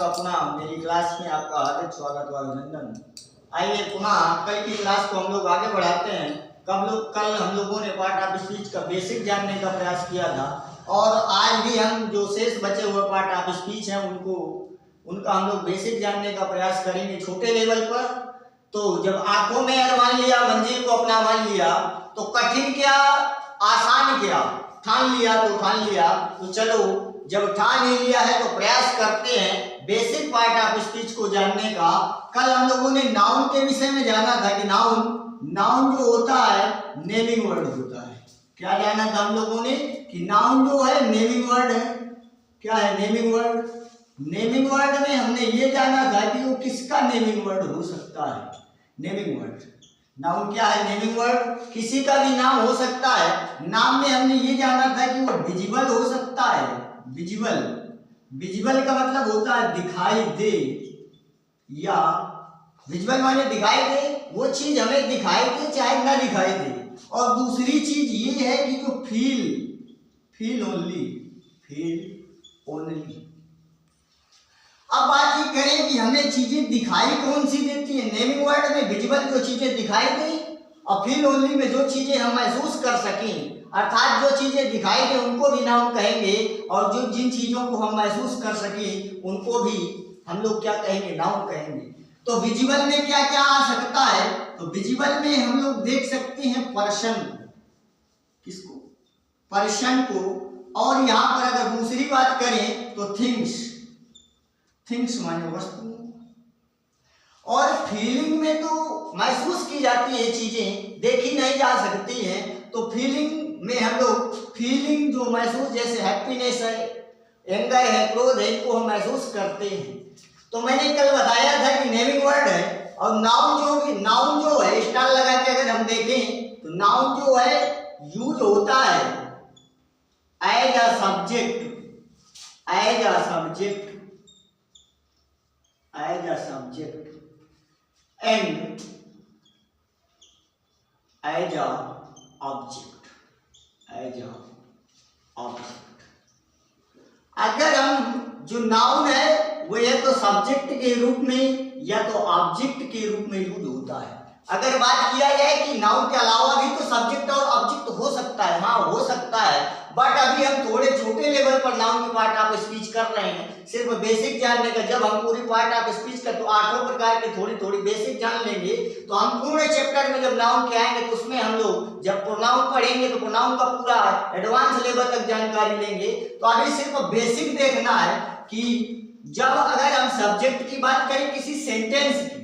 आपका पुनः मेरी क्लास में आपका हार्दिक स्वागत व अभिनंदन। आइए पुनः कल की क्लास को हम लोग आगे बढ़ाते हैं। कल हम लोगों ने पार्ट ऑफ स्पीच का बेसिक जानने का प्रयास किया था और आज भी हम जो शेष बचे हुए पार्ट ऑफ स्पीच हैं उनका हम लोग बेसिक जानने का प्रयास करेंगे छोटे लेवल पर। तो जब आंखों में अर मान लिया, मंजिल को अपना मान लिया, तो कठिन क्या आसान क्या, ठान लिया तो ठान लिया। तो चलो जब ठान ही लिया है तो प्रयास करते हैं बेसिक पार्ट ऑफ स्पीच को जानने का। कल हम लोगों ने नाउन के विषय में जाना था कि नाउन जो होता है नेमिंग वर्ड होता है। क्या जाना था हम लोगों ने कि नाउन जो है नेमिंग वर्ड है। क्या है नेमिंग वर्ड? नेमिंग वर्ड में हमने ये जाना था कि वो किसका नेमिंग वर्ड हो सकता है। नेमिंग वर्ड नाउन क्या है? नेमिंग वर्ड किसी का भी नाम हो सकता है। नाम में हमने ये जाना था कि वो विजिबल हो सकता है। विजिबल का मतलब होता है दिखाई दे, या विजिबल माने दिखाई दे, वो चीज हमें दिखाई दे चाहे ना दिखाई दे। और दूसरी चीज ये है कि जो फील ओनली। अब बात ये करें कि हमें चीजें दिखाई कौन सी देती है। नेमिंग वर्ड में विजिबल जो चीजें दिखाई दी और फील ओनली में जो चीजें हम महसूस कर सकें, अर्थात जो चीजें दिखाई दे उनको भी नाउन कहेंगे और जो जिन चीजों को हम महसूस कर सकें उनको भी हम लोग क्या कहेंगे? नाउन कहेंगे। तो विजिबल में क्या क्या आ सकता है? तो विजिबल में हम लोग देख सकते हैं पर्सन। किसको? पर्सन को। और यहां पर अगर दूसरी बात करें तो थिंग्स माने वस्तु। और फीलिंग में तो महसूस की जाती है चीजें, देखी नहीं जा सकती हैं। तो फीलिंग में हम लोग फीलिंग जो महसूस, जैसे हैप्पीनेस है, एंगर है, क्रोध है, इनको हम महसूस करते हैं। तो मैंने कल बताया था कि नेमिंग वर्ड है। और नाउन जो है स्टार लगा के अगर हम देखें तो नाउन जो है यूज होता है as a subject and as a object. अगर हम जो नाउन है वो या तो सब्जेक्ट के रूप में या तो ऑब्जेक्ट के रूप में यूज होता है। अगर बात किया जाए कि नाउन के अलावा भी तो सब्जेक्ट और ऑब्जेक्ट हो सकता है, हाँ हो सकता है, बट अभी हम थोड़े छोटे लेवल पर नाउन के पार्ट ऑफ स्पीच कर रहे हैं, सिर्फ बेसिक जानने का। जब हम पूरी पार्ट ऑफ स्पीच का तो 8 प्रकार के थोड़ी बेसिक जान लेंगे तो हम पूरे चैप्टर में जब नाउन के आएंगे तो उसमें हम लोग जब प्रोनाउन पढ़ेंगे तो प्रोनाउन का पूरा एडवांस लेवल तक जानकारी लेंगे। तो अभी सिर्फ बेसिक देखना है कि जब अगर हम सब्जेक्ट की बात करें किसी सेंटेंस की,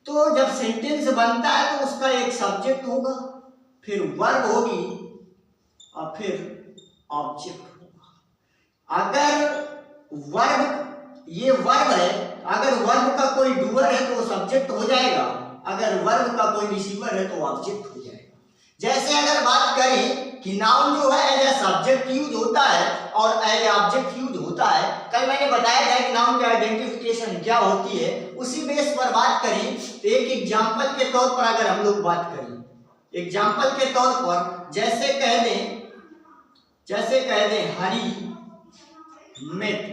तो जब सेंटेंस बनता है तो उसका एक सब्जेक्ट होगा, फिर वर्ब होगी और फिर ऑब्जेक्ट होगा। अगर वर्ब है, अगर वर्ब का कोई डूअर है तो वो सब्जेक्ट हो जाएगा, अगर वर्ब का कोई रिसीवर है तो ऑब्जेक्ट हो जाएगा। जैसे अगर बात करें कि नाउन जो है एज ए सब्जेक्ट यूज होता है और एज ए ऑब्जेक्ट यूज होता है। कल मैंने बताया था कि नाउन की आइडेंटिफिकेशन क्या होती है, उसी बेस पर बात करें तो एक एग्जांपल के तौर पर अगर हम लोग बात करें, एग्जांपल के तौर पर जैसे कह दें हरी मेट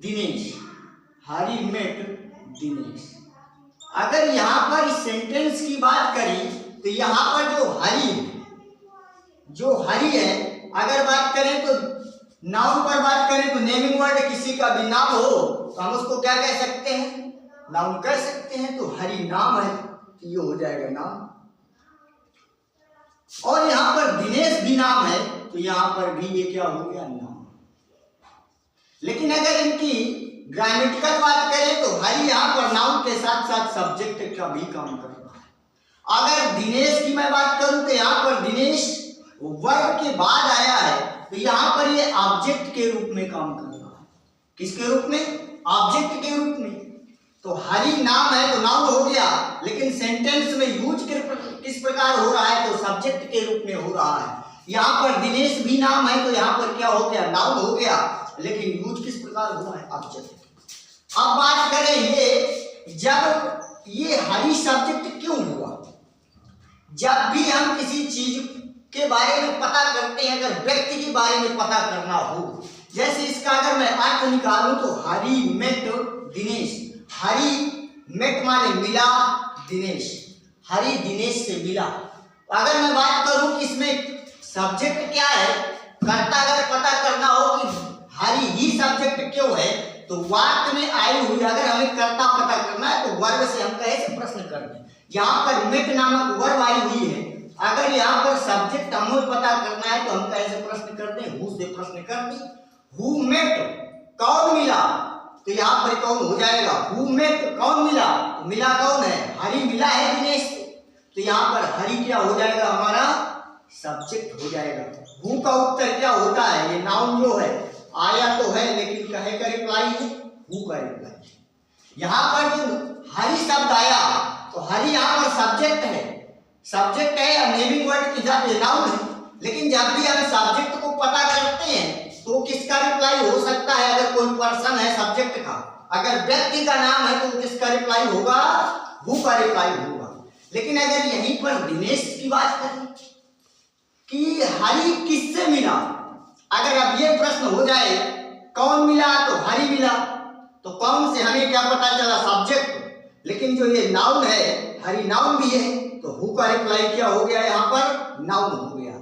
दिनेश। अगर यहां पर इस सेंटेंस की बात करें तो यहां पर जो हरी है अगर बात करें तो नाउन पर बात करें तो नेमिंग वर्ड किसी का भी नाम हो तो हम उसको क्या कह सकते हैं? नाउन कह सकते हैं। तो हरी नाम है तो ये हो जाएगा नाम। और यहां पर दिनेश भी नाम है तो यहां पर भी ये क्या हो गया? नाम। लेकिन अगर इनकी ग्रामेटिकल बात करें तो हरी यहां पर नाउन के साथ साथ सब्जेक्ट का भी काम कर रहा है। अगर दिनेश की मैं बात करूं तो यहां पर दिनेश वर्ब के बाद आया है तो यहां पर ये ऑब्जेक्ट के रूप में काम कर रहा है। किसके रूप में? ऑब्जेक्ट के रूप में। तो हरी नाम है तो नाउन हो गया, लेकिन सेंटेंस में यूज किस प्रकार हो रहा है? तो सब्जेक्ट के रूप में हो रहा है। यहां पर दिनेश भी नाम है तो यहां पर क्या हो गया? नाउन हो गया, लेकिन यूज किस प्रकार हो रहा है? ऑब्जेक्ट। अब बात करें जब ये हरी सब्जेक्ट क्यों हुआ? जब भी हम किसी चीज के बारे में पता करते हैं, अगर व्यक्ति के बारे में पता करना हो, जैसे इसका अगर मैं अर्थ निकालूं तो हरी मेट दिनेश, हरी मेट माने मिला दिनेश, हरी दिनेश से मिला। अगर मैं बात करूं कि इसमें सब्जेक्ट क्या है, कर्ता अगर पता करना हो कि हरी ही सब्जेक्ट क्यों है, तो वाक्य में आई हुई अगर हमें कर्ता पता करना है तो वर्ग से हम कैसे प्रश्न कर दें। यहाँ पर मेट नामक वर्ब आई हुई है, अगर यहाँ पर सब्जेक्ट हमें पता करना है तो हम कैसे प्रश्न कर दें, हु से प्रश्न कर दें। हु मेट कौन मिला, तो यहाँ पर कौन हो जाएगा, हु मेट कौन मिला, तो मिला कौन है, हरी मिला है दिनेश से, तो यहाँ पर हरी क्या हो जाएगा, हमारा सब्जेक्ट हो जाएगा। हु का उत्तर क्या होता है, ये नाउन जो है आया तो है लेकिन कहे का रिप्लाई है, हु का रिप्लाई। यहाँ पर जो हरी शब्द आया तो हरी यहाँ पर सब्जेक्ट है, सब्जेक्ट है या नेमिंग वर्ड की जाती नाउन है, लेकिन जब भी हम सब्जेक्ट को पता करते हैं तो किसका रिप्लाई हो सकता है, अगर कोई पर्सन है सब्जेक्ट का, अगर व्यक्ति का नाम है तो किसका रिप्लाई होगा, हु का रिप्लाई होगा। लेकिन अगर यहीं पर दिनेश की बात करें कि हरी किससे मिला, अगर अब ये प्रश्न हो जाए कौन मिला तो हरी मिला, तो कौन से हमें क्या पता चला, सब्जेक्ट, लेकिन जो ये नाउन है हरी नाउन भी है, तो हु का रिप्लाई क्या हो गया, यहाँ पर नाउन हो गया।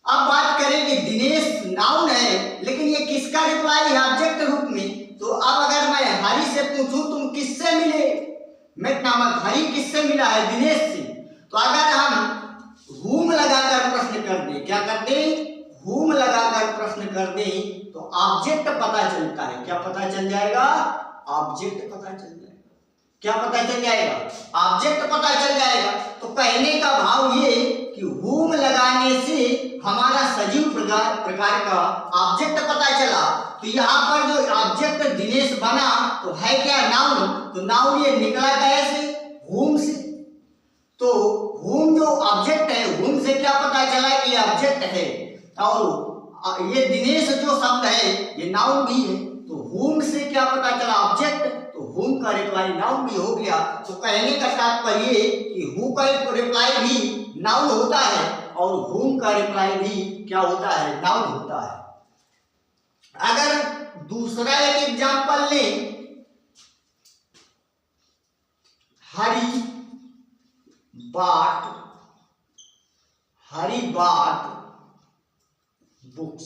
अब बात करें कि दिनेश नाउन है लेकिन ये किसका रिप्लाई है, ऑब्जेक्ट रूप में, तो अब अगर मैं हरी से पूछूं तुम किससे मिले, मेट नामक हरी किससे मिला है, दिनेश से, तो अगर हम हुम लगाकर प्रश्न कर दे, क्या कर दे, हुम लगाकर प्रश्न कर दे तो ऑब्जेक्ट पता चलता है, क्या पता चल जाएगा, ऑब्जेक्ट पता चल जाएगा, क्या पता चल जाएगा, ऑब्जेक्ट पता चल जाएगा। तो कहने का भाव ये कि हुम लगाने से हमारा सजीव प्रकार का ऑब्जेक्ट पता चला, तो यहाँ पर जो ऑब्जेक्ट दिनेश बना तो है क्या, नाउन, तो नाउन ये निकला कैसे, हुम से, तो हुम जो ऑब्जेक्ट है, हुम से क्या पता चला कि ऑब्जेक्ट है, और ये दिनेश जो शब्द है ये नाउन भी है, तो हुम से क्या पता चला, ऑब्जेक्ट, तो हुम का रिप्लाई नाउन भी हो गया। तो कहने का तात्पर्य कि हु का रिप्लाई भी नाउन होता है और हुम का रिप्लाई भी क्या होता है, नाउन होता है। अगर दूसरा एक एग्जांपल लें, हरी बाट बुक्स,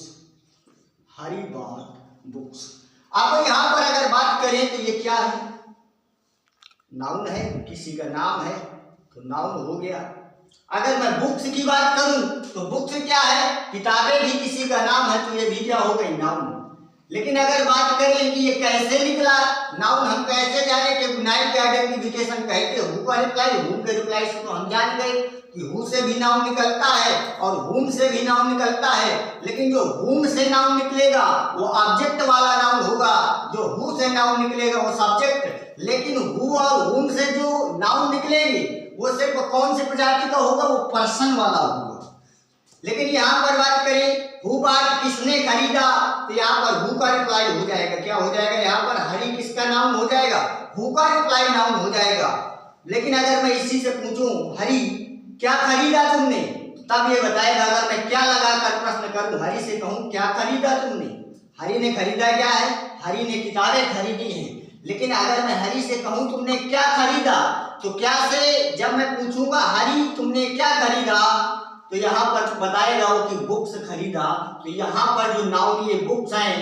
हरी बाट बुक्स। अब यहां पर अगर बात करें तो ये क्या है, नाउन है, किसी का नाम है तो नाउन हो गया। अगर मैं बुक्स की बात करूं तो बुक्स क्या है, किताबें भी किसी का नाम है तो ये भी क्या हो गई, नाउन। लेकिन अगर बात करें कि ये कैसे निकला नाउन, हम कैसे जाने कि नाउन के आइडेंटिफिकेशन कहते हु का रिप्लाई, हुम के रिप्लाई से तो हम जान गए कि हु से भी नाउन निकलता है और हुम से भी नाउन निकलता है, लेकिन जो हुम से नाउन निकलेगा वो ऑब्जेक्ट वाला नाउन होगा, जो हु से नाउन निकलेगा वो सब्जेक्ट। लेकिन हु और हुम से जो नाउन निकलेंगे वो सिर्फ कौन से प्रजाति का होगा, वो पर्सन वाला होगा। लेकिन यहाँ पर बात करें हु बाट किसने खरीदा, तो यहाँ पर हु का रिप्लाई हो जाएगा, क्या हो जाएगा, यहाँ पर हरी किसका नाउन हो जाएगा, हु का रिप्लाई नाउन हो जाएगा। लेकिन अगर मैं इसी से पूछूं हरी क्या खरीदा तुमने, तब ये बताएगा। अगर मैं क्या लगाकर प्रश्न करूं, हरी से कहूं क्या खरीदा तुमने, हरी ने खरीदा क्या है, हरी ने किताबें खरीदी हैं। लेकिन अगर मैं हरी से कहूं तुमने क्या खरीदा, तो क्या से जब मैं पूछूंगा हरी तुमने क्या खरीदा, तो यहाँ पर बताएगा वो कि बुक्स खरीदा। तो यहाँ पर जो नाउन ये बुक्स हैं,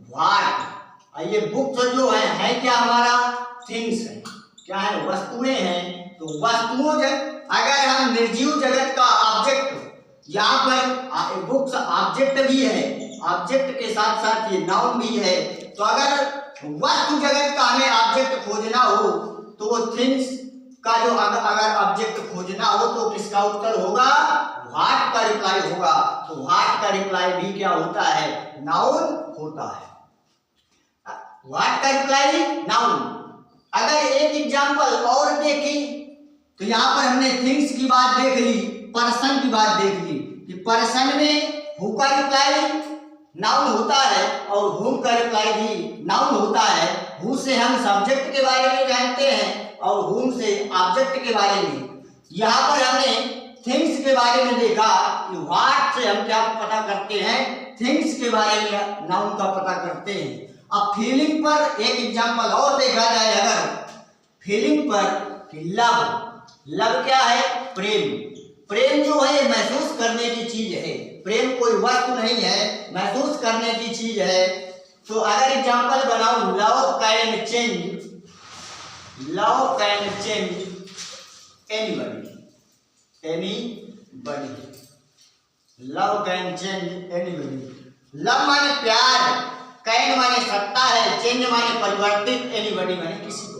व्हाट, ये बुक्स जो है क्या, हमारा थिंग्स है, क्या है, वस्तुएं हैं। तो वस्तुओं अगर हम निर्जीव जगत का ऑब्जेक्ट, यहाँ पर बुक्स ऑब्जेक्ट भी है, ऑब्जेक्ट के साथ साथ ये नाउन भी है। तो अगर वस्तु जगत का हमें ऑब्जेक्ट खोजना हो तो वो थिंग्स का जो अगर ऑब्जेक्ट खोजना हो तो किसका उत्तर होगा, व्हाट का रिप्लाई होगा। तो व्हाट का रिप्लाई भी क्या होता है, नाउन होता है। व्हाट का रिप्लाई नाउन। अगर एक एग्जांपल और देखें तो यहाँ पर हमने थिंग्स की बात देख ली, पर्सन की बात देख ली कि पर्सन में हु का रिप्लाई नाउन होता है और हुम का रिप्लाई भी नाउन होता है। हु से हम सब्जेक्ट के बारे में जानते हैं और हुम से ऑब्जेक्ट के बारे में। यहाँ पर हमने थिंग्स के बारे में देखा कि व्हाट से हम क्या पता करते हैं, थिंग्स के बारे में नाउन का पता करते हैं। अब फीलिंग पर एक एग्जांपल और देखा जाए, अगर फीलिंग पर कि लव क्या है, प्रेम। प्रेम जो है महसूस करने की चीज है, प्रेम कोई वस्तु नहीं है, महसूस करने की चीज है। तो अगर एग्जांपल बनाऊं, love can change anybody, love can change anybody. Love माने प्यार, कैन माने सत्ता है, चेंज माने परिवर्तित, एनीबॉडी माने किसी को।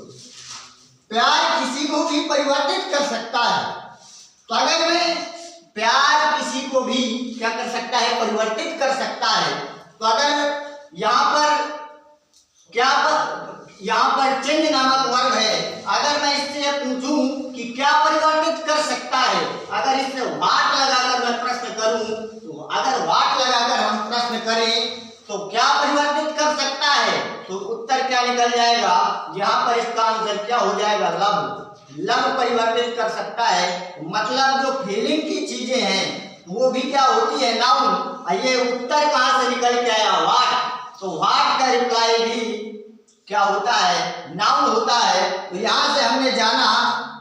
प्यार किसी को भी परिवर्तित कर सकता है। तो अगर मैं प्यार किसी को भी क्या कर सकता है, परिवर्तित कर सकता है। तो अगर यहाँ पर चेंज नामक वर्ब है, अगर मैं इससे पूछूं कि क्या परिवर्तित कर सकता है, अगर इससे व्हाट लगाकर मैं प्रश्न करूं, तो अगर व्हाट लगाकर हम प्रश्न करें तो क्या परिवर्तित कर सकता है, तो उत्तर क्या निकल जाएगा, यहाँ पर इसका आंसर क्या हो जाएगा, लव परिवर्तित कर सकता है। मतलब जो फीलिंग की चीजें हैं वो भी क्या होती है, नाउन। ये उत्तर कहां से निकल के आया, व्हाट। तो व्हाट का रिप्लाई भी क्या होता है, नाउन होता है। तो यहाँ से हमने जाना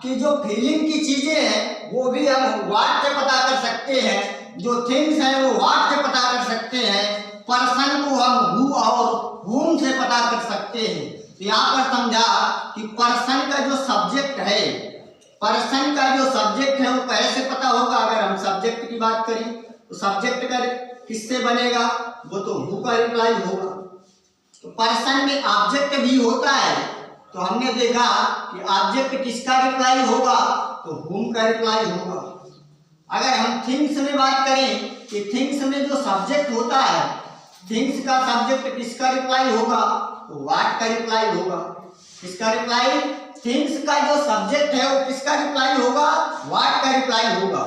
कि जो फीलिंग की चीजें हैं वो भी हम व्हाट से पता कर सकते हैं, जो थिंग्स हैं वो व्हाट से पता कर सकते हैं, पर्सन को हम हु और whom से पता कर सकते हैं। तो यहाँ पर समझा कि पर्सन का जो सब्जेक्ट है, पर्सन का जो सब्जेक्ट है वो कैसे पता होगा। अगर हम सब्जेक्ट की बात करें तो सब्जेक्ट का किससे बनेगा, वो तो हु का रिप्लाई होगा। तो पर्सन में ऑब्जेक्ट भी होता है, तो हमने देखा कि ऑब्जेक्ट किसका रिप्लाई होगा, तो whom का रिप्लाई होगा। अगर हम थिंग्स में बात करें कि थिंग्स में जो सब्जेक्ट होता है, थिंग्स का सब्जेक्ट किसका रिप्लाई होगा, तो व्हाट का रिप्लाई होगा। किसका रिप्लाई, थिंग्स का जो सब्जेक्ट है वो किसका रिप्लाई होगा, व्हाट का रिप्लाई होगा।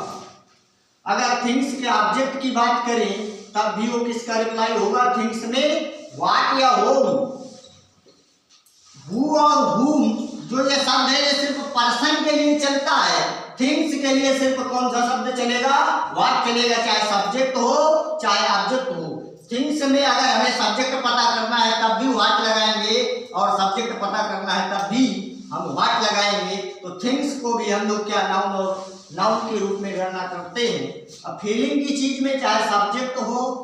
अगर थिंग्स के ऑब्जेक्ट की बात करें तब भी वो किसका रिप्लाई होगा, थिंग्स में व्हाट या होम। हु और whom जो ये शब्द है ये सिर्फ पर्सन के लिए चलता है, थिंग्स के लिए सिर्फ कौन सा शब्द चलेगा, व्हाट चलेगा, चाहे सब्जेक्ट हो चाहे ऑब्जेक्ट हो। थिंग्स में अगर हमें सब्जेक्ट पता करना है तब भी व्हाट लगाएंगे, और सब्जेक्ट पता करना है तब भी हम व्हाट लगाएंगे। तो थिंग्स को भी हम लोग क्या नाउन और नाउन के रूप में गणना करते हैं। अब फीलिंग की चीज में चाहे सब्जेक्ट हो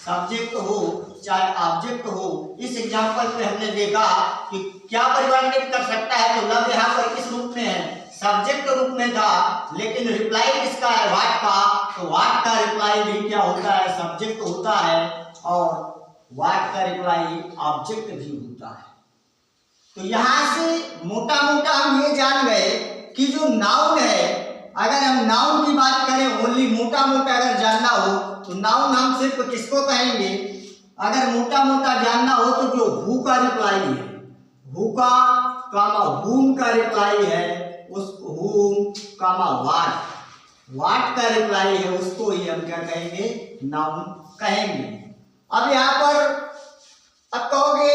चाहे ऑब्जेक्ट हो, इस एग्जांपल पे हमने देखा कि क्या परिवर्तित कर सकता है। तो लव यहाँ पर किस रूप में है, सब्जेक्ट रूप में था, लेकिन रिप्लाई किसका है, व्हाट का। तो व्हाट का रिप्लाई भी क्या होता है, सब्जेक्ट होता है, और व्हाट का रिप्लाई ऑब्जेक्ट भी होता है। तो यहाँ से मोटा मोटा हम ये जान गए कि जो नाउन है, अगर हम नाउन की बात करें ओनली मोटा मोटा अगर जानना हो तो नाउन हम सिर्फ किसको कहेंगे, अगर मोटा मोटा जानना हो तो जो हु का रिप्लाई है, हु का कामा whom का रिप्लाई है, उस whom कामा व्हाट का रिप्लाई है, उसको ही हम क्या कहेंगे, नाउन कहेंगे। अब यहाँ पर अब कहोगे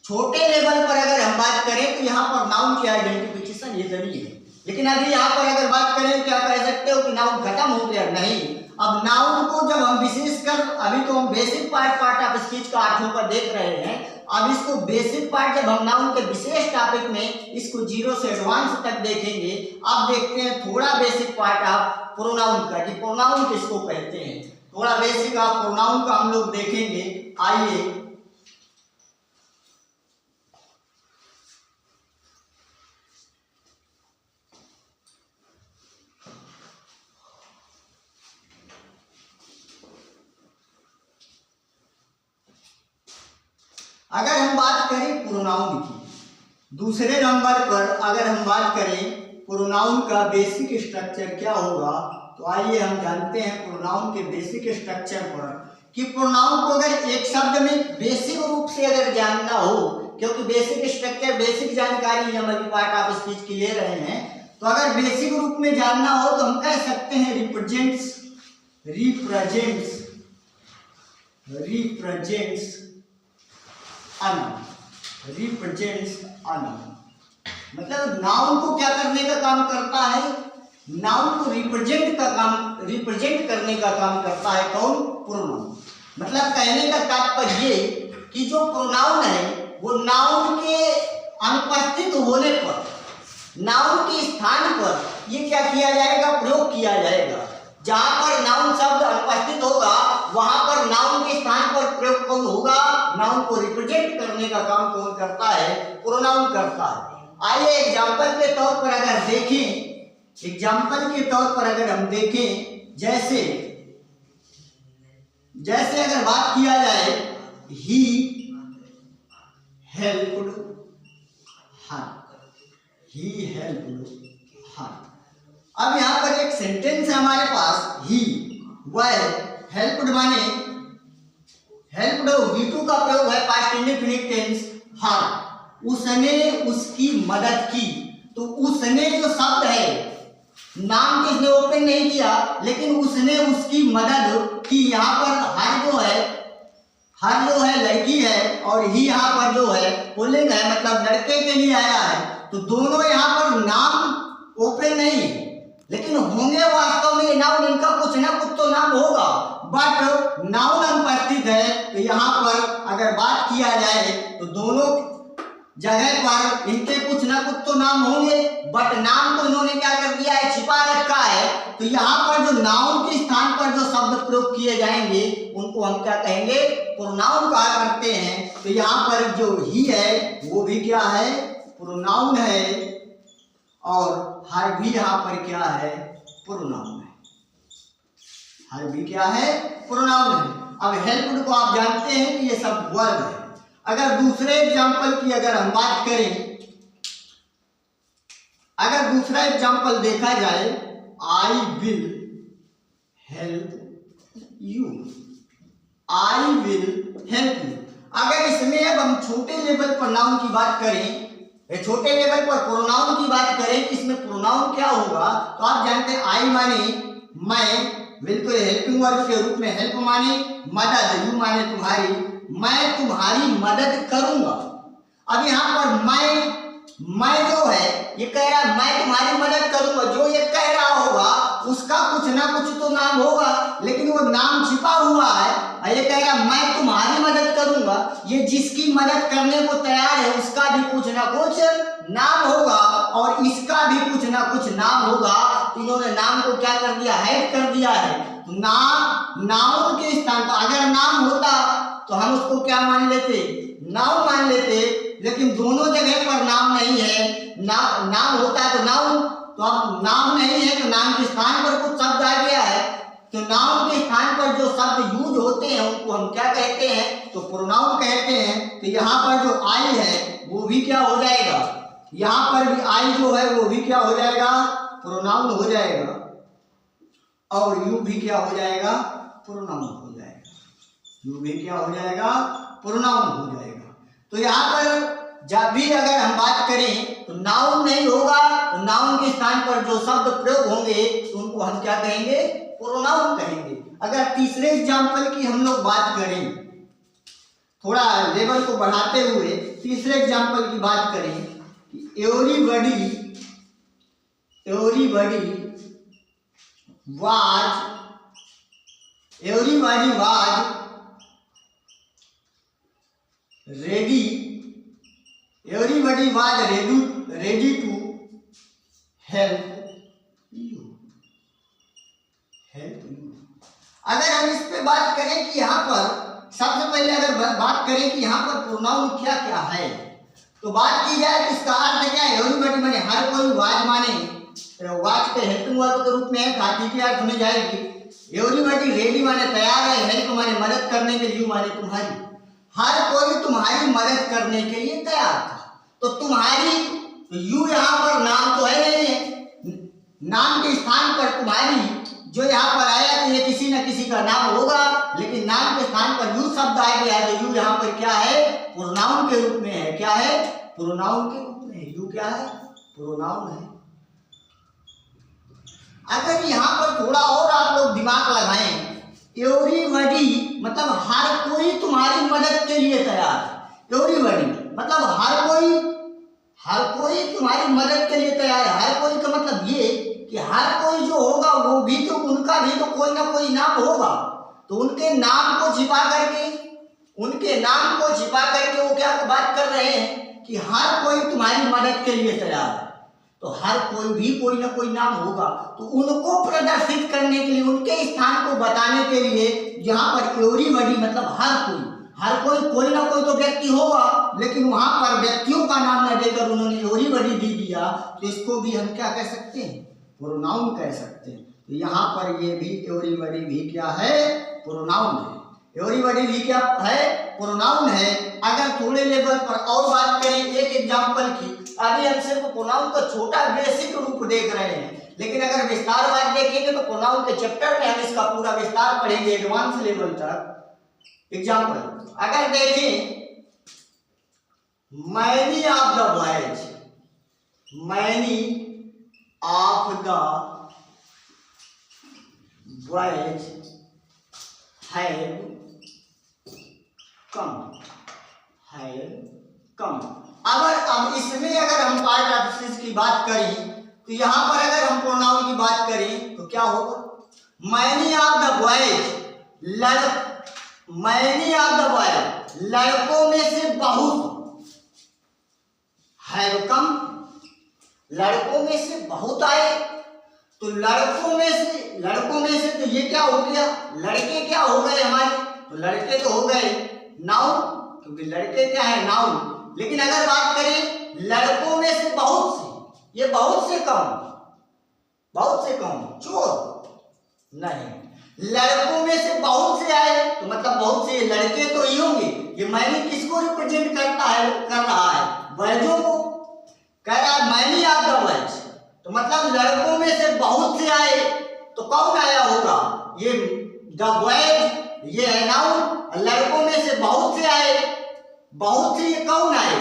छोटे लेवल पर अगर हम बात करें तो यहाँ पर नाउन की आइडेंटिफिकेशन ये जरूरी है, लेकिन अभी यहाँ पर अगर बात करें क्या कह सकते हो कि नाउन खत्म हो गया, नहीं। अब नाउन को जब हम विशेषकर, अभी तो हम बेसिक पार्ट ऑफ स्पीच का 8वां का देख रहे हैं, अब इसको बेसिक पार्ट जब हम नाउन के विशेष टॉपिक में इसको 0 से एडवांस तक देखेंगे। अब देखते हैं थोड़ा बेसिक पार्ट ऑफ प्रोनाउन का, कि प्रोनाउन किसको कहते हैं, थोड़ा बेसिक ऑफ प्रोनाउन का हम लोग देखेंगे। आइए अगर हम बात करें प्रोनाउन की, दूसरे नंबर पर अगर हम बात करें प्रोनाउन का बेसिक स्ट्रक्चर क्या होगा, तो आइए हम जानते हैं प्रोनाउन के बेसिक स्ट्रक्चर पर कि प्रोनाउन को अगर एक शब्द में बेसिक रूप से अगर जानना हो, क्योंकि बेसिक स्ट्रक्चर बेसिक जानकारी हम अभी पार्ट ऑफ स्पीच की ले रहे हैं, तो अगर बेसिक रूप में जानना हो तो हम कह सकते हैं रिप्रेजेंट्स अ नाउन। मतलब नाउन को क्या करने का काम करता है, नाउन को रिप्रेजेंट करने का काम करता है कौन? प्रोनाउन। मतलब कहने का तात्पर्य ये कि जो प्रोनाउन है वो नाउन के अनुपस्थित होने पर, नाउन के स्थान पर ये क्या किया जाएगा? प्रयोग किया जाएगा। जहां पर नाउन शब्द अनुपस्थित होगा वहां पर नाउन के स्थान पर प्रयोग कौन होगा? नाउन को रिप्रेजेंट करने का काम कौन करता है? प्रोनाउन करता है। आइए एग्जाम्पल के तौर पर अगर देखें, एग्जाम्पल के तौर पर अगर हम देखें, जैसे अगर बात किया जाए he helped her, he helped हर। अब यहां पर एक सेंटेंस है हमारे पास, ही वह हेल्प्ड माने हेल्प्ड V2 का प्रयोग है पास्ट इंडेफिनिट टेंस, हर उसने उसकी मदद की। तो उसने जो शब्द है, नाम किसने ओपन नहीं किया लेकिन उसने उसकी मदद की। यहाँ पर हर जो है लड़की है और ही यहाँ पर जो है पुल्लिंग है, मतलब लड़के के लिए आया है। तो दोनों यहाँ पर नाम ओपन नहीं है लेकिन होंगे वास्तव में नाउन, इनका कुछ ना कुछ तो नाम होगा, बट नाउन अनुपस्थित है। तो यहाँ पर अगर बात किया जाए तो दोनों जगह पर इनके कुछ ना कुछ तो नाम होंगे, बट नाम को इन्होंने क्या कर दिया है? छिपा रखा है। तो यहाँ पर जो नाउन के स्थान पर जो शब्द प्रयोग किए जाएंगे उनको हम क्या कहेंगे? प्रोनाउन कहा करते हैं। तो यहाँ पर जो ही है वो भी क्या है? प्रोनाउन है, और हर भी यहाँ पर क्या है? प्रोनाउन है। हर भी क्या है? प्रोनाउन है। अब हेल्प्ड को आप जानते हैं कि ये सब वर्ब है। अगर दूसरे एग्जाम्पल की अगर हम बात करें, अगर दूसरा एग्जाम्पल देखा जाए, I will help you, I will help you. अगर इसमें अब हम छोटे लेवल पर नाउन की बात करें, छोटे लेवल पर प्रोनाउन की बात करें कि इसमें प्रोनाउन क्या होगा, तो आप जानते हैं आई माने मैं, विल को हेल्पिंग वर्ब के रूप में हेल्प माने मदद, यू माने तुम्हारी, मैं तुम्हारी मदद करूंगा। अब यहाँ पर मैं जो है ये कह रहा है मैं तुम्हारी मदद करूंगा। जो ये कह रहा होगा उसका कुछ ना कुछ तो नाम होगा, लेकिन वो नाम छिपा हुआ है। ये कह रहा है मैं तुम्हारी मदद करूंगा, ये जिसकी मदद करने को तैयार है उसका भी कुछ ना कुछ नाम होगा और इसका भी कुछ ना कुछ नाम होगा। इन्होंने नाम को क्या कर दिया? हाइड कर दिया है। तो नाउन के स्थान पर अगर नाम होता तो हम उसको क्या मान लेते? नाउन मान लेते, लेकिन दोनों जगह पर नाम नहीं है। नाम होता है तो नाउन, तो अब नाम नहीं है तो नाम के स्थान पर कुछ शब्द आ गया है। तो नाउन के स्थान पर जो शब्द यूज होते हैं उनको हम क्या कहते हैं? तो प्रोनाउन कहते हैं। तो यहाँ पर जो आई है वो भी क्या हो जाएगा? यहाँ पर भी आई जो है वो भी क्या हो जाएगा? प्रोनाउन हो जाएगा, और यू भी क्या हो जाएगा? प्रोनाउन हो जाएगा। यू भी क्या हो जाएगा? प्रोनाउन हो जाएगा। तो यहाँ पर जब भी अगर हम बात करें तो नाउन नहीं होगा, तो नाउन के स्थान पर जो शब्द प्रयोग होंगे तो उनको हम क्या कहेंगे? प्रोनाउन कहेंगे। अगर तीसरे एग्जाम्पल की हम लोग बात करें, थोड़ा लेवल को बढ़ाते हुए तीसरे एग्जाम्पल की बात करें कि everybody was ready to help you। अगर हम इस पे बात करें कि यहाँ पर सबसे पहले अगर बात करें कि यहाँ पर प्रोनाउन क्या क्या है, तो बात की जाए तो इसका अर्थ क्या है? एवरीबॉडी माने हर कोई, वाज माने वाज के हेल्पिंग वर्ब के रूप में है, खाती के अर्थ में जाएगी। एवरीबॉडी रेडी माने तैयार है, हेल्प माने मदद करने के लिए, माने तुम्हारी, हर कोई तुम्हारी मदद करने के लिए तैयार था। तो तुम्हारी, तो यू यहाँ पर नाम तो है नहीं है, नाम के स्थान पर तुम्हारी जो यहाँ पर आया तो ये किसी न किसी का नाम होगा, लेकिन नाम के स्थान पर यू शब्द आ गया है तो यू यहाँ पर क्या है? प्रोनाउन के रूप में है। क्या है? प्रोनाउन के रूप में है। यू क्या है? प्रोनाउन है। अगर यहाँ पर थोड़ा और आप लोग दिमाग लगाएं, एवरीबॉडी मतलब हर कोई तुम्हारी मदद के लिए तैयार है। एवरीबॉडी मतलब हर कोई तुम्हारी मदद के लिए तैयार है। हर कोई का मतलब ये कि हर कोई जो होगा वो भी तो, उनका भी तो कोई ना कोई नाम होगा, तो उनके नाम को छिपा करके, उनके नाम को छिपा करके वो क्या बात कर रहे हैं कि हर कोई तुम्हारी मदद के लिए तैयार है। तो हर कोई भी कोई ना कोई नाम होगा, तो उनको प्रदर्शित करने के लिए, उनके स्थान को बताने के लिए यहाँ पर एवरीबॉडी मतलब हर कोई ना कोई तो व्यक्ति होगा, लेकिन वहां पर व्यक्तियों का नाम न देकर उन्होंने एवरीबॉडी दे दिया, तो इसको भी हम क्या कह सकते हैं, प्रोनाउन कह सकते हैं। तो यहाँ पर ये भी एवरीबॉडी भी क्या है, प्रोनाउन है। एवरीबॉडी भी क्या है, प्रोनाउन है। अगर थोड़े लेवल पर और बात करें एक एग्जांपल की, अभी हम सिर्फ प्रोनाउन का छोटा बेसिक रूप देख रहे हैं, लेकिन अगर विस्तारवाद देखेंगे तो प्रोनाउन के चैप्टर में हम इसका पूरा विस्तार पढ़ेंगे एडवांस लेवल तक। एग्जांपल अगर देखें, many of the boys, many of the boys have come. अब इसमें अगर हम पार्ट ऑफ स्पीच की बात करें, तो यहां पर अगर हम प्रोनाउन की बात करें तो क्या होगा, many of the boys, many of the boys लड़कों में से बहुत, हैव कम लड़कों में से बहुत आए। तो लड़कों में से तो ये क्या हो गया, लड़के क्या हो गए हमारे, तो लड़के तो हो गए नाउन, क्योंकि लड़के क्या है नाउन। लेकिन अगर बात करें लड़कों में से बहुत से, ये बहुत से कम चोर नहीं, लड़कों में से बहुत से आए तो मतलब बहुत से लड़के तो ही होंगे। ये मैंने किसको रिप्रेजेंट कर रहा है, बॉयजों को कह रहा है मैनी ऑफ द बॉयज, तो मतलब लड़कों में से बहुत से आए, तो कौन आया होगा, ये द बॉयज ये है नाउन, लड़कों में से बहुत से आए, बहुत से ये कौन आए,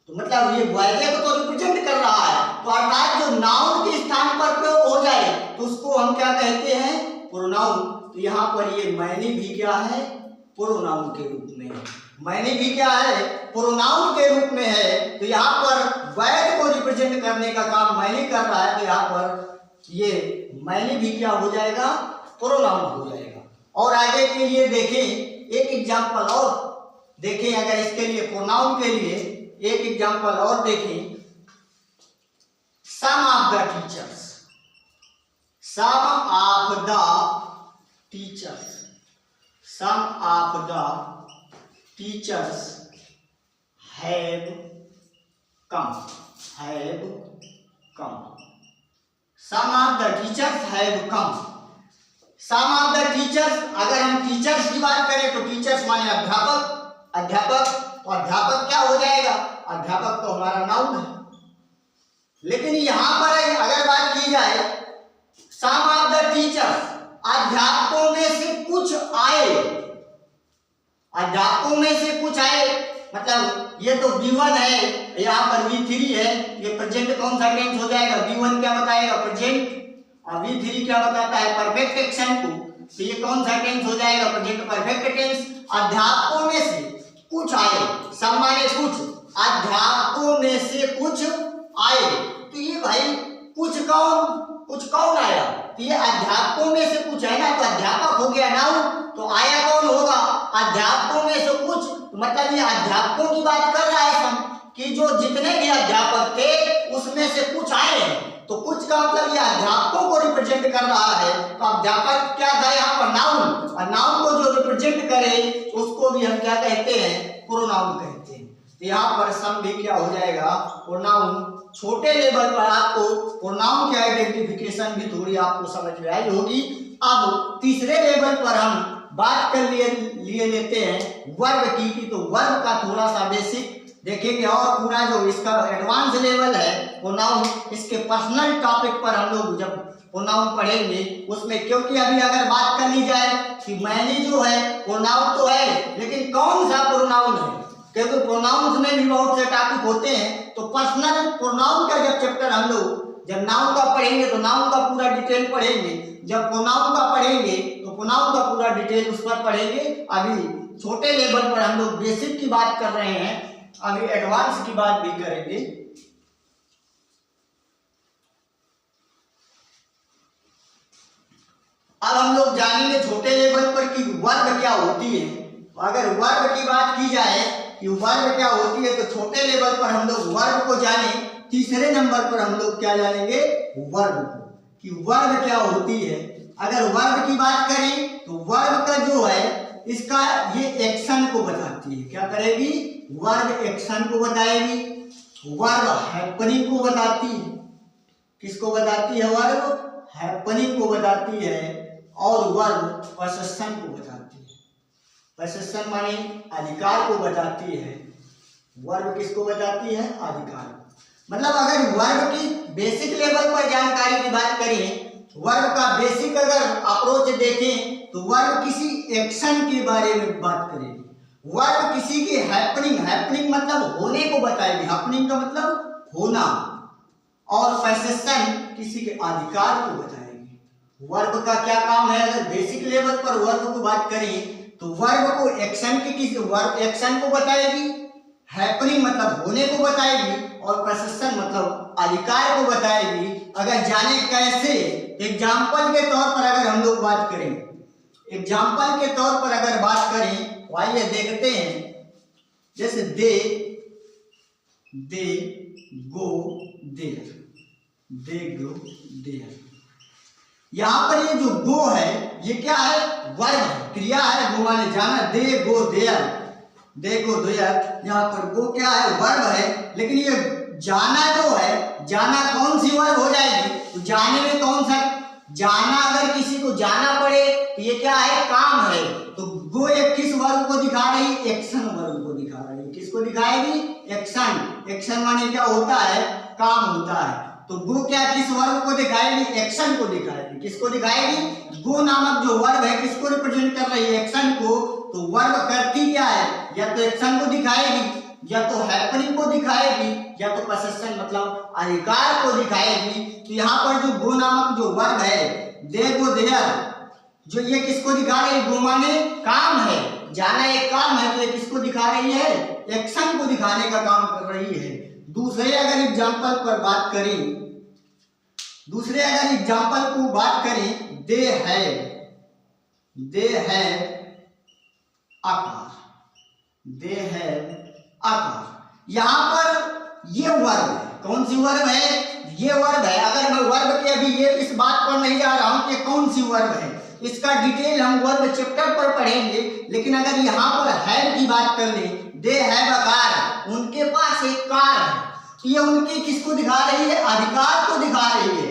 तो मतलब ये बॉयज को तो रिप्रेजेंट कर रहा है। तो अर्थात जो नाउन के स्थान पर प्रयोग हो जाए तो उसको हम क्या कहते हैं, प्रोनाउन। तो यहाँ पर ये मैनी भी क्या है, प्रोनाउन के रूप में है, मैनी भी क्या है, प्रोनाउन के रूप में है। तो यहाँ पर बॉयज को रिप्रेजेंट करने का काम मैनी कर रहा है, तो यहाँ पर ये मैनी भी क्या हो जाएगा, प्रोनाउन हो जाएगा। और आगे के लिए देखें एक एग्जांपल और देखें, अगर इसके लिए प्रोनाउन के लिए एक एग्जांपल और देखें, some of the teachers, some of the teachers, some of the teachers have come, some of the teachers have come. Some of the teachers, अगर हम टीचर्स की बात करें तो टीचर्स माने अध्यापक, तो अध्यापक क्या हो जाएगा, अध्यापक तो हमारा नाउन है। लेकिन यहां पर अगर बात की जाए सम ऑफ द टीचर्स, अध्यापकों में से कुछ आए, अध्यापकों में से कुछ आए, मतलब ये तो V1 है, यहाँ पर V3 है, ये प्रेजेंट कौन सा टेंस हो जाएगा, V1 क्या बताएगा प्रेजेंट, और V3 क्या बताता है परफेक्ट एक्शन को, तो ये कौन सा टेंस हो जाएगा, प्रेजेंट परफेक्ट टेंस। अध्यापकों में से कुछ आए, सब माने कुछ, अध्यापकों में से कुछ आए, तो ये भाई कुछ कौन आया, तो ये अध्यापकों में से कुछ है ना, तो अध्यापक हो गया नाउन, तो आया कौन होगा, अध्यापकों में से कुछ, तो मतलब ये अध्यापकों की बात कर रहा है कि जो जितने भी अध्यापक थे उसमें से कुछ आए हैं, तो कुछ का मतलब ये अध्यापकों को रिप्रेजेंट कर रहा है। तो अध्यापक क्या था यहाँ पर नाउन, और नाउन को जो रिप्रेजेंट करे उसको भी हम क्या कहते हैं, प्रोनाउन कहते हैं। तो यहाँ पर सम भी क्या हो जाएगा, प्रोनाउन। छोटे लेवल पर आपको प्रोनाउन की आइडेंटिफिकेशन भी थोड़ी आपको समझ में आई होगी। अब तीसरे लेवल पर हम बात कर लिए लेते हैं वर्ब की, तो वर्ब का थोड़ा सा बेसिक देखेंगे, और पूरा जो इसका एडवांस लेवल है प्रोनाउन, इसके पर्सनल टॉपिक पर हम लोग जब प्रोनाउन पढ़ेंगे उसमें, क्योंकि अभी अगर बात कर ली जाए कि मैनी जो है प्रोनाउन तो है, लेकिन कौन सा प्रोनाउन है, क्योंकि प्रोनाउंस में भी बहुत से टॉपिक होते हैं। तो पर्सनल प्रोनाउन का जब चैप्टर हम लोग जब नाउन का पढ़ेंगे तो नाउन का पूरा डिटेल पढ़ेंगे, जब प्रोनाउन का पढ़ेंगे तो प्रोनाउन का पूरा डिटेल उस पर पढ़ेंगे। अभी छोटे लेवल पर हम लोग बेसिक की बात कर रहे हैं, अभी एडवांस की बात भी करेंगे। अब हम लोग जानेंगे छोटे लेवल पर कि वर्ब क्या होती है। तो अगर वर्ब की बात की जाए कि वर्ब क्या होती है, तो छोटे लेवल पर हम लोग वर्ब को जाने, तीसरे नंबर पर हम लोग क्या जानेंगे, वर्ब को, कि वर्ब क्या होती है। अगर वर्ब की बात करें तो वर्ब का जो है इसका ये एक्शन को बताती है। क्या करेगी, वर्ब एक्शन को बताएगी। वर्ब हैपनिंग को बताती है। किसको बताती है, वर्ब हैपनिंग को बताती है। और वर्ब पोसेशन को बताती है। पोसेशन माने अधिकार को बताती है। वर्ब किसको बताती है, अधिकार। मतलब अगर वर्ब की बेसिक लेवल पर जानकारी की बात करें, वर्ब का बेसिक अगर अप्रोच देखें तो वर्ब किसी एक्शन के बारे में बात करेगी। वर्ब किसी की हैपनिंग मतलब होने को बताएगी। हैपनिंग का मतलब होना। और पोसेशन किसी के अधिकार को बताएगी। वर्ब का क्या काम है, अगर बेसिक लेवल पर वर्ब को बात करें तो वर्ब को एक्शन की किसी वर्ब एक्शन को बताएगी, हैपनिंग मतलब होने को बताएगी, और पोसेशन मतलब अधिकार को बताएगी। अगर जाने कैसे, एग्जाम्पल के तौर पर अगर हम लोग बात करें, एग्जाम्पल के तौर पर अगर बात करें तो आइए देखते हैं। जैसे दे गो देयर, यहाँ पर ये जो गो है ये क्या है, वर्ब है, क्रिया है। गो माने जाना, दे गो देयर, यहाँ पर गो क्या है, वर्ब है। लेकिन ये जाना जो है, जाना कौन सी वर्ब हो जाएगी, तो जाने में कौन सा, जाना अगर किसी को जाना पड़े तो ये क्या है, काम है। तो गो एक किस वर्ब को दिखा रही, एक्शन वर्ब को दिखा रही। किसको दिखाएगी, एक्शन माने क्या होता है, काम होता है। तो गो क्या किस वर्ब को दिखाएगी, एक्शन को दिखाएगी। किसको दिखाएगी, गो नामक जो वर्ब है किसको रिप्रेजेंट कर रही है, एक्शन को। तो वर्ब करती क्या है, या तो एक्शन को दिखाएगी, या तो हैपनिंग को दिखाएगी, या तो पोसेशन मतलब अधिकार को दिखाएगी। तो यहाँ पर जो गो नामक जो वर्ब है, दे गो देयर, जो ये किसको दिखा रही है, गो माने काम है, जाना एक काम है। तो ये किसको दिखा रही है, एक्शन को दिखाने का काम कर रही है। दूसरे अगर एग्जाम्पल पर बात करें, दे है आकार, यहाँ पर ये वर्ब है। कौन सी वर्ब है, ये वर्ब है। अगर मैं वर्ब के अभी ये इस बात पर नहीं जा रहा हूं कि कौन सी वर्ब है, इसका डिटेल हम वर्ब चैप्टर पर पढ़ेंगे। लेकिन अगर यहाँ पर हैव की बात कर ले, दे हैव अ कार, उनके पास एक कार है। ये उनके किसको दिखा रही है, अधिकार को दिखा रही है।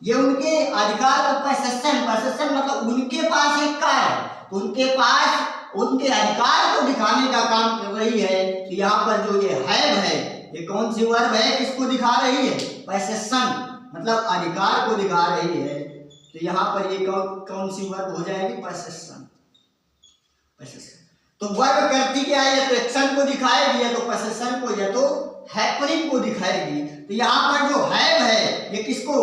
ये उनके अधिकार को, पोसेशन मतलब उनके पास एक कार है, तो उनके पास उनके अधिकार को दिखाने का काम कर रही है। तो यहाँ पर जो ये हैव है, ये कौन सी वर्ब है, किसको दिखा रही है, पोसेशन मतलब अधिकार को दिखा रही है। तो यहाँ पर ये कौन सी वर्ब हो जाएगी, पोसेशन। तो वर्ब करती क्या है, या तो एक्शन को दिखाएगी, या तो पोसेशन को, या तो हैपनिंग को दिखाएगी। तो यहाँ पर जो हैव है ये किसको,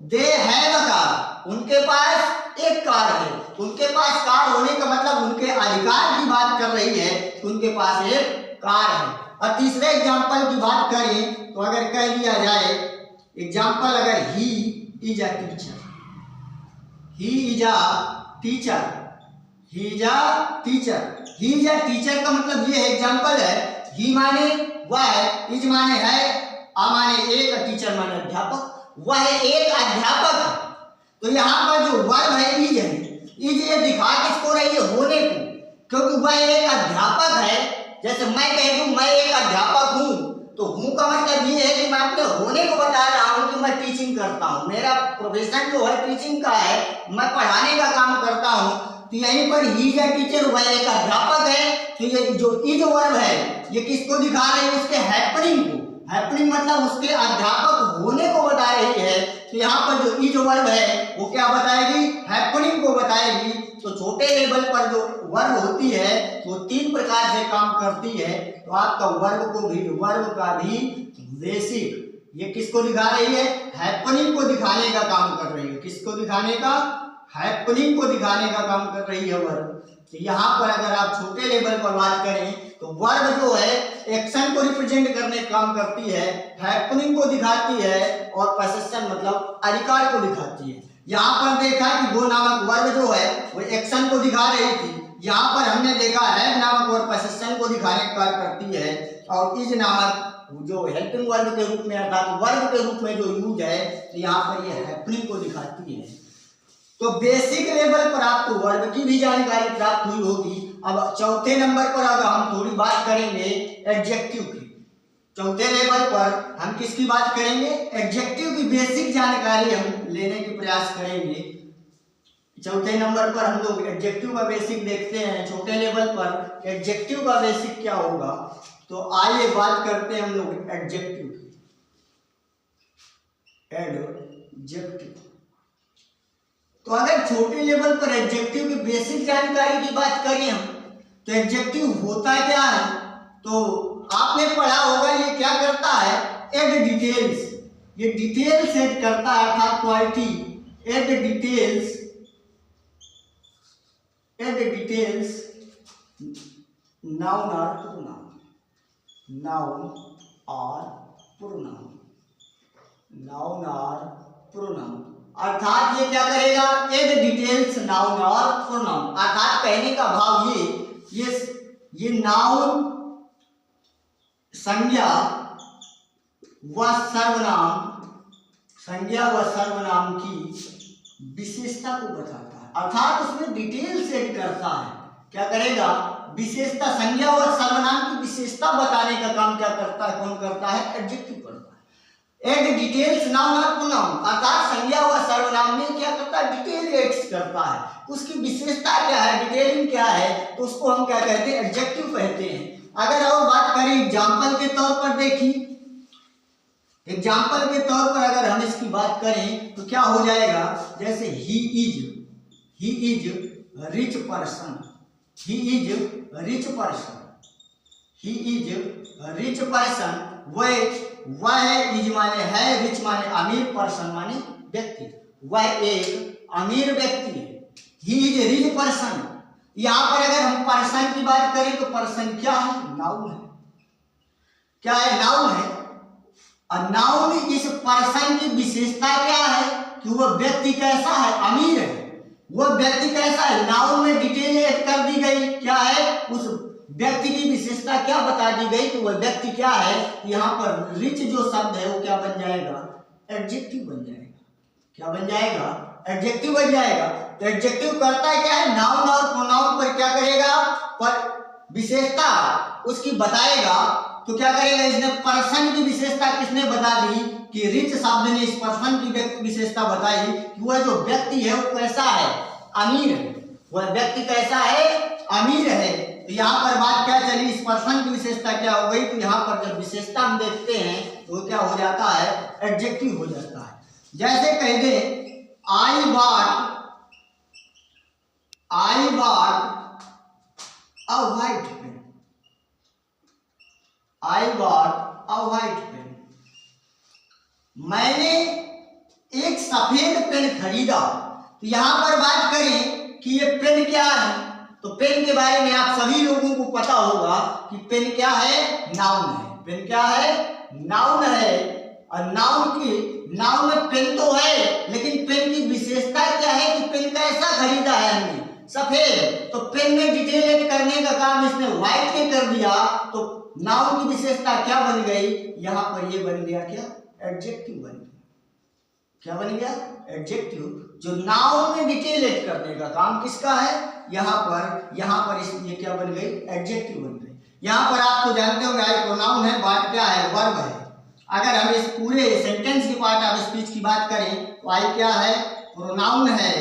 दे हैव अ कार, उनके पास एक कार है। उनके पास कार होने का मतलब उनके अधिकार की बात कर रही है, तो उनके पास एक कार है। और तीसरे एग्जाम्पल की बात करें तो अगर कह दिया जाए एग्जाम्पल, अगर he is a teacher, he is a teacher का मतलब ये एग्जाम्पल है। ही माने वह है, इज माने है, आ माने एक, टीचर माने अध्यापक, वह एक अध्यापक है। तो यहाँ पर जो वर्ब है इज है, इज ये दिखा किसको रही है, होने को, क्योंकि वह एक अध्यापक है। जैसे मैं कह दूं मैं एक अध्यापक हूँ, तो हूँ का मतलब ये है कि मैं अपने होने को बता रहा हूँ कि मैं टीचिंग करता हूँ, मेरा प्रोफेशन जो है टीचिंग का है, मैं पढ़ाने का काम करता हूँ। तो यहीं पर ही इज अ टीचर, वह एक अध्यापक है। तो ये जो इज वर्ब है ये किसको दिखा रही है, उसके हैपनिंग को। हैपनिंग मतलब उसके अध्यापक होने को बता रही है। तो यहाँ पर जो इज वर्ब है वो क्या बताएगी, हैपनिंग को बताएगी। तो छोटे लेवल पर जो वर्ब होती है वो तीन प्रकार से काम करती है। तो आपका वर्ब का भी बेसिक ये किसको दिखा रही है, हैपनिंग को दिखाने का काम कर रही है। किसको दिखाने का, हैपनिंग को दिखाने का काम कर रही है वर्ब। तो यहाँ पर अगर आप छोटे लेवल पर बात करें तो वर्ब जो है एक्शन को रिप्रेजेंट करने का काम करती है, हैपनिंग को दिखाती है, और पोसेशन मतलब अधिकार को दिखाती है। यहाँ पर देखा कि वो नामक वर्ब जो है वो एक्शन को दिखा रही थी। यहाँ पर हमने देखा हैव नामक वर्ब पोजीशन को दिखाने का कार्य करती है, और इज नामक जो हेल्पिंग वर्ब के रूप में अर्थात वर्ब के रूप में जो यूज है तो यहाँ पर ये हैपनिंग को दिखाती है। तो बेसिक लेवल पर आपको वर्ब की भी जानकारी प्राप्त हुई होगी। अब चौथे नंबर पर अगर हम थोड़ी बात करेंगे एडजेक्टिव की, चौथे लेवल पर हम किसकी बात करेंगे? एडजेक्टिव की बेसिक जानकारी हम लेने के प्रयास करेंगे। चौथे नंबर पर हम लोग एडजेक्टिव का बेसिक देखते हैं। छोटे लेवल पर एडजेक्टिव का बेसिक क्या होगा, तो आइए बात करते हैं हम लोग एडजेक्टिव की। एडजेक्टिव, तो अगर छोटे लेवल पर एडजेक्टिव की बेसिक जानकारी की बात करें हम, तो एडजेक्टिव होता क्या है? तो आपने पढ़ा होगा ये क्या करता है? एड डिटेल्स, ये डिटेल्स ऐड करता है अर्थात quality. Add details, add details noun और प्रोनाउन, नाउन और प्रोनाउन, नाउन और प्रोनाउन, अर्थात ये क्या करेगा? एड डिटेल्स नाउन और प्रोनाउन। अर्थात कहने का भाव ये नाउन, संज्ञा व सर्वनाम, संज्ञा व सर्वनाम की विशेषता को बताता है, अर्थात उसमें डिटेल ऐड करता है। क्या करेगा? विशेषता, संज्ञा और सर्वनाम की विशेषता बताने का काम क्या करता है? कौन करता है? एडजेक्टिव करता है। एड डिटेल्स नाउन और प्रोनाउन, अर्थात संज्ञा व सर्वनाम में क्या करता है? डिटेल एड्स करता है। उसकी विशेषता क्या है, डिटेलिंग क्या है, तो उसको हम क्या कहते हैं? एडजेक्टिव कहते हैं। अगर और बात करें एग्जाम्पल के तौर पर, देखिए एग्जाम्पल के तौर पर अगर हम इसकी बात करें तो क्या हो जाएगा? जैसे he is rich person, he is rich person, he is rich person, वह इज माने है, रिच माने अमीर, पर्सन माने व्यक्ति, वह एक अमीर व्यक्ति है। ही इज रिच पर्सन, यहाँ पर अगर हम पर्सन की बात करें तो पर्सन क्या है? नाउन है। क्या है? नाउन है। और नाउन, इस पर्सन की विशेषता क्या है कि वह व्यक्ति कैसा है? अमीर है। वह व्यक्ति कैसा है? नाउन में डिटेल ऐड कर दी गई। क्या है? उस व्यक्ति की विशेषता क्या बता दी गई कि वह व्यक्ति क्या है? यहाँ पर रिच जो शब्द है वो क्या बन जाएगा? एडजेक्टिव बन जाएगा। क्या बन जाएगा? एडजेक्टिव बन जाएगा। तो एडजेक्टिव करता है क्या है? नाउन और प्रोनाउन पर क्या करेगा? पर विशेषता उसकी बताएगा। तो क्या करेगा? इसने पर्सन की विशेषता किसने बता दी कि रिच शब्द ने इस पर्सन की विशेषता बताई कि वह जो व्यक्ति है वो कैसा है? अमीर है। वह व्यक्ति कैसा है? अमीर है। तो यहाँ पर बात क्या चली? इस पर्सन की विशेषता क्या हो गई? तो यहाँ पर जब विशेषता हम देखते हैं तो क्या हो जाता है? एडजेक्टिव हो जाता है। जैसे कह दे I bought a white pen, I bought a white pen, मैंने एक सफेद पेन खरीदा। तो यहाँ पर बात करें कि ये पेन क्या है, तो पेन के बारे में आप सभी लोगों को पता होगा कि पेन क्या है? नाउन है। पेन क्या है? नाउन है। और नाउन में पेन तो है, लेकिन पेन की विशेषता क्या है कि पेन कैसा खरीदा है हमने? सफेद। तो पेन में डिटेल ऐड करने का काम इसने व्हाइट ने कर दिया, तो नाउन की विशेषता क्या बन गई? यहाँ पर ये बन गया क्या? एडजेक्टिव बन गया। क्या बन गया? एडजेक्टिव। जो नाउन में डिटेल ऐड करने का काम किसका है? यहाँ पर इसलिए क्या बन गई? एडजेक्टिव बन गई। यहाँ पर आप तो जानते होंगे आई प्रोनाउन है, बात क्या है? वर्ब है। अगर हम इस पूरे सेंटेंस की पार्ट ऑफ स्पीच की बात करें तो आई क्या है? प्रोनाउन है।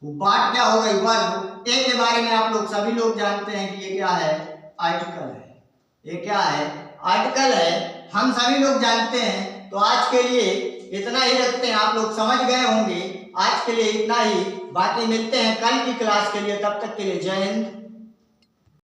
वो बात क्या हो गई? वर्ब। ए के बारे में आप लोग सभी लोग जानते हैं कि ये क्या है? आर्टिकल है। ये क्या है? आर्टिकल है। हम सभी लोग जानते हैं। तो आज के लिए इतना ही रखते हैं। आप लोग समझ गए होंगे। आज के लिए इतना ही। बाकी मिलते हैं कल की क्लास के लिए। तब तक के लिए जय हिंद।